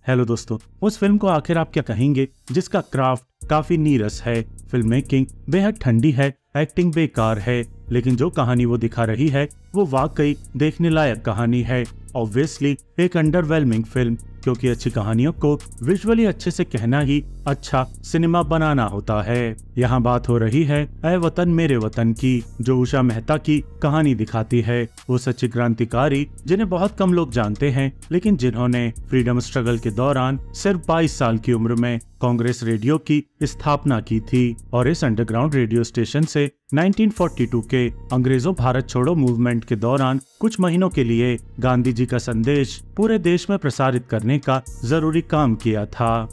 Hello दोस्तों, उस film को आखिर आप क्या कहेंगे जिसका क्राफ्ट काफी नीरस है, फिल्म मेकिंग बेहद ठंडी है, एक्टिंग बेकार है, लेकिन जो कहानी वो दिखा रही है वो वाकई देखने लायक कहानी है। ऑब्वियसली एक अंडरवेलमिंग फिल्म, क्योंकि अच्छी कहानियों को विजुअली अच्छे से कहना ही अच्छा सिनेमा बनाना होता है। यहाँ बात हो रही है ऐ वतन मेरे वतन की, जो उषा मेहता की कहानी दिखाती है। वो सच्ची क्रांतिकारी जिन्हें बहुत कम लोग जानते हैं, लेकिन जिन्होंने फ्रीडम स्ट्रगल के दौरान सिर्फ 22 साल की उम्र में कांग्रेस रेडियो की स्थापना की थी और इस अंडरग्राउंड रेडियो स्टेशन से 1942 के अंग्रेजों भारत छोड़ो मूवमेंट के दौरान कुछ महीनों के लिए गांधी जी का संदेश पूरे देश में प्रसारित करने का जरूरी काम किया था।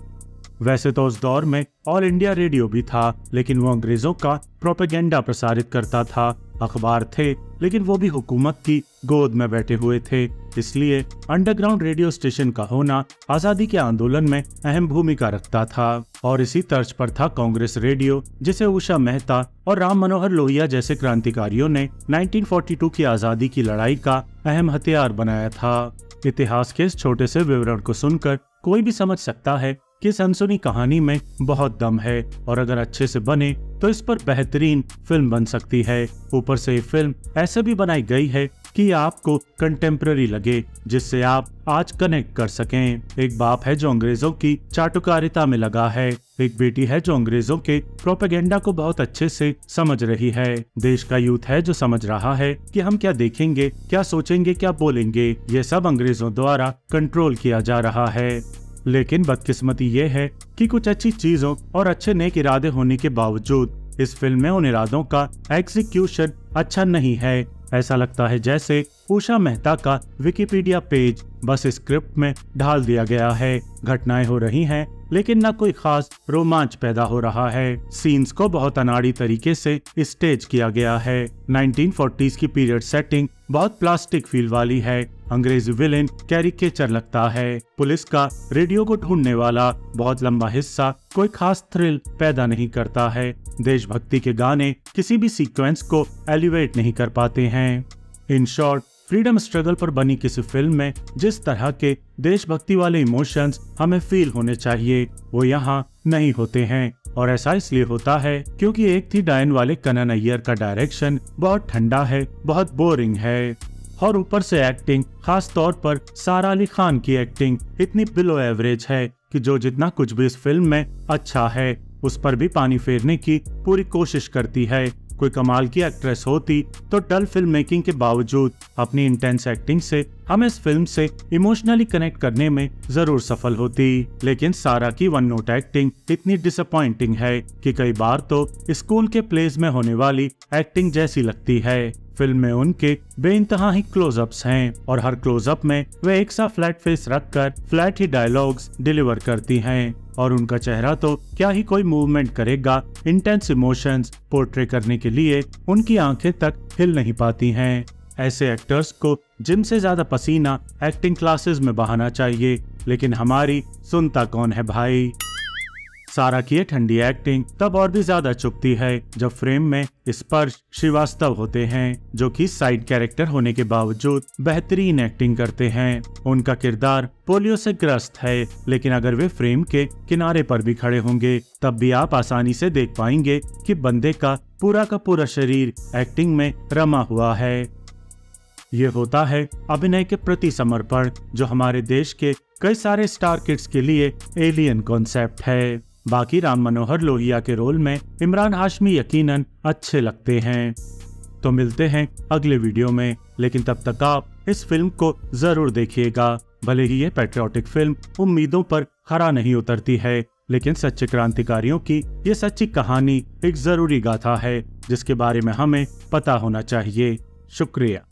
वैसे तो उस दौर में ऑल इंडिया रेडियो भी था, लेकिन वो अंग्रेजों का प्रोपेगेंडा प्रसारित करता था। अखबार थे, लेकिन वो भी हुकूमत की गोद में बैठे हुए थे। इसलिए अंडरग्राउंड रेडियो स्टेशन का होना आजादी के आंदोलन में अहम भूमिका रखता था और इसी तर्ज पर था कांग्रेस रेडियो, जिसे उषा मेहता और राम मनोहर लोहिया जैसे क्रांतिकारियों ने 1942 की आजादी की लड़ाई का अहम हथियार बनाया था। इतिहास के इस छोटे से विवरण को सुनकर कोई भी समझ सकता है कि सनसनी कहानी में बहुत दम है और अगर अच्छे से बने तो इस पर बेहतरीन फिल्म बन सकती है। ऊपर से ये फिल्म ऐसे भी बनाई गई है कि आपको कंटेम्पररी लगे, जिससे आप आज कनेक्ट कर सकें। एक बाप है जो अंग्रेजों की चाटुकारिता में लगा है, एक बेटी है जो अंग्रेजों के प्रोपेगेंडा को बहुत अच्छे से समझ रही है, देश का यूथ है जो समझ रहा है कि हम क्या देखेंगे, क्या सोचेंगे, क्या बोलेंगे, ये सब अंग्रेजों द्वारा कंट्रोल किया जा रहा है। लेकिन बदकिस्मती ये है कि कुछ अच्छी चीजों और अच्छे नेक इरादे होने के बावजूद इस फिल्म में उन इरादों का एग्जीक्यूशन अच्छा नहीं है। ऐसा लगता है जैसे उषा मेहता का विकिपीडिया पेज बस स्क्रिप्ट में ढाल दिया गया है। घटनाएं हो रही हैं, लेकिन न कोई खास रोमांच पैदा हो रहा है। सीन्स को बहुत अनाड़ी तरीके से स्टेज किया गया है। 1940s की पीरियड सेटिंग बहुत प्लास्टिक फील वाली है। अंग्रेजी विलेन कैरिकेचर लगता है। पुलिस का रेडियो को ढूंढने वाला बहुत लंबा हिस्सा कोई खास थ्रिल पैदा नहीं करता है। देशभक्ति के गाने किसी भी सीक्वेंस को एलिवेट नहीं कर पाते हैं। इन शॉर्ट, फ्रीडम स्ट्रगल पर बनी किसी फिल्म में जिस तरह के देशभक्ति वाले इमोशंस हमें फील होने चाहिए वो यहाँ नहीं होते हैं। और ऐसा इसलिए होता है क्योंकि एक थी डायन वाले कनन अय्यर का डायरेक्शन बहुत ठंडा है, बहुत बोरिंग है और ऊपर से एक्टिंग, खास तौर पर सारा अली खान की एक्टिंग इतनी बिलो एवरेज है कि जो जितना कुछ भी इस फिल्म में अच्छा है उस पर भी पानी फेरने की पूरी कोशिश करती है। कोई कमाल की एक्ट्रेस होती तो डल फिल्म मेकिंग के बावजूद अपनी इंटेंस एक्टिंग से हम इस फिल्म से इमोशनली कनेक्ट करने में जरूर सफल होती। लेकिन सारा की वन नोट एक्टिंग इतनी डिसअपॉइंटिंग है कि कई बार तो स्कूल के प्लेज में होने वाली एक्टिंग जैसी लगती है। फिल्म में उनके बेइंतहा ही क्लोजअप्स हैं और हर क्लोजअप में वे एक सा फ्लैट फेस रखकर फ्लैट ही डायलॉग्स डिलीवर करती हैं और उनका चेहरा तो क्या ही कोई मूवमेंट करेगा। इंटेंस इमोशंस पोर्ट्रे करने के लिए उनकी आंखें तक हिल नहीं पाती हैं। ऐसे एक्टर्स को जिम से ज्यादा पसीना एक्टिंग क्लासेस में बहाना चाहिए, लेकिन हमारी सुनता कौन है भाई। सारा की ठंडी एक्टिंग तब और भी ज्यादा चुभती है जब फ्रेम में स्पर्श श्रीवास्तव होते हैं, जो कि साइड कैरेक्टर होने के बावजूद बेहतरीन एक्टिंग करते हैं। उनका किरदार पोलियो से ग्रस्त है, लेकिन अगर वे फ्रेम के किनारे पर भी खड़े होंगे तब भी आप आसानी से देख पाएंगे कि बंदे का पूरा शरीर एक्टिंग में रमा हुआ है। ये होता है अभिनय के प्रति समर्पण, जो हमारे देश के कई सारे स्टार किड्स के लिए एलियन कॉन्सेप्ट है। बाकी राम मनोहर लोहिया के रोल में इमरान हाशमी यकीनन अच्छे लगते हैं। तो मिलते हैं अगले वीडियो में, लेकिन तब तक आप इस फिल्म को जरूर देखिएगा। भले ही ये पैट्रियोटिक फिल्म उम्मीदों पर खरा नहीं उतरती है, लेकिन सच्चे क्रांतिकारियों की ये सच्ची कहानी एक जरूरी गाथा है जिसके बारे में हमें पता होना चाहिए। शुक्रिया।